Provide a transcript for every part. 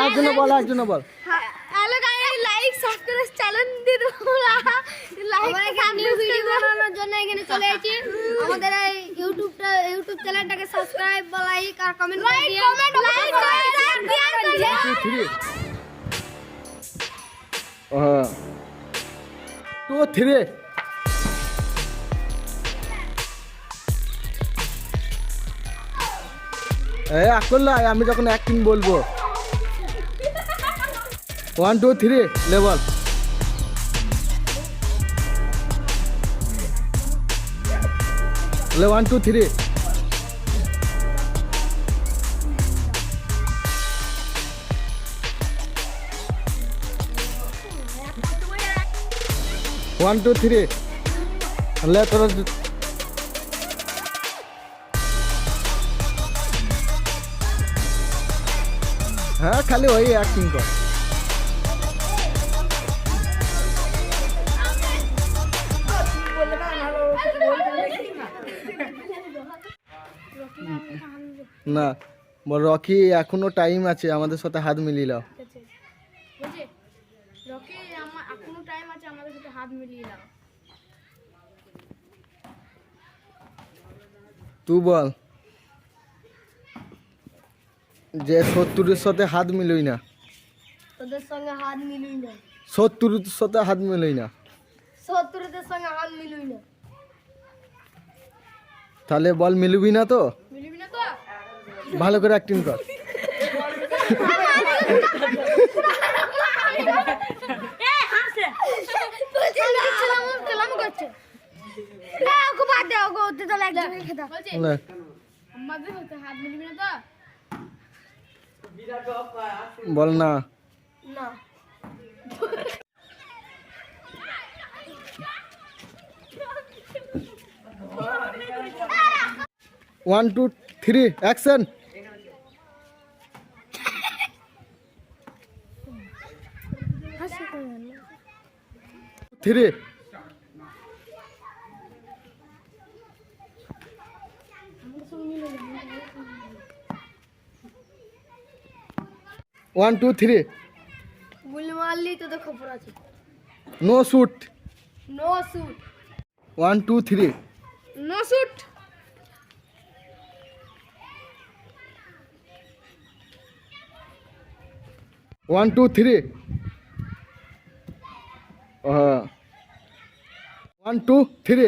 একজন বল। Hello guys, like subscribe channel দিয়ে দাও। লাইক এখানে ভিডিও বানানোর জন্য এখানে চলে এসেছি। আমাদের এই ইউটিউব চ্যানেলটাকে সাবস্ক্রাইব, লাইক আর কমেন্ট করে দিও। লাইক হ্যাঁ 2 3 আমি যখন অ্যাক্টিং বলবো 1 2 3 লেভেল 1 2 3 1 2 3 ले তোরা হ্যাঁ খালি ওই অ্যাক্টিং কর। না বল রকি এখনো টাইম আছে, আমাদের সাথে হাত মিলিয়ে নাও। রকি এখনো টাইম আছে, আমাদের সাথে হাত মিলিয়ে নাও। তুই বল যে 70-এর সাথে হাত মিলই না। তোদের সঙ্গে হাত মিলুই না। 70-এর সাথে হাত মিলই না। 70-এর সঙ্গে হাত মিলুই না। তাহলে বল মিলবি না তো? মিলবি না তো? ভালো করে অ্যাক্টিং কর। বল না। 1 2 3 অ্যাকশন। 3 1 2 3 গুলি মারলি তো খবর আছে। No shoot. No shoot. 1 2 3 no shoot. 1 2 3 1 2 3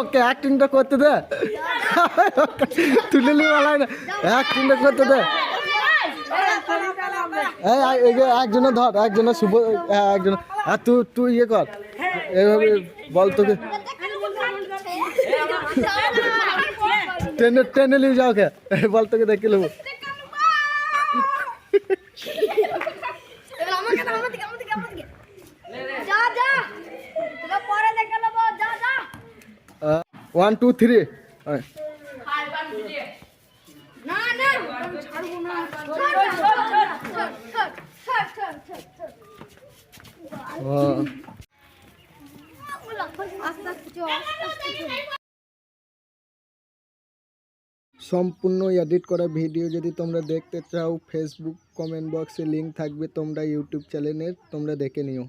okay অ্যাক্টিংটা করতে দে। তুলে নিয়ে বলাই না, অ্যাক্টিংটা করতে দে। একজনে ধর, একজনে শুভ, একজন আর তুই ইয়ে কর এইভাবে বল। তোকে টেনে নিয়ে যাও কে বল, তোকে দেখে নেবো। One two three. সম্পূর্ণ এডিট করা ভিডিও যদি তোমরা দেখতে চাও, ফেসবুক কমেন্ট বক্সে লিঙ্ক থাকবে, তোমরা ইউটিউব চ্যানেলে তোমরা দেখে নিও।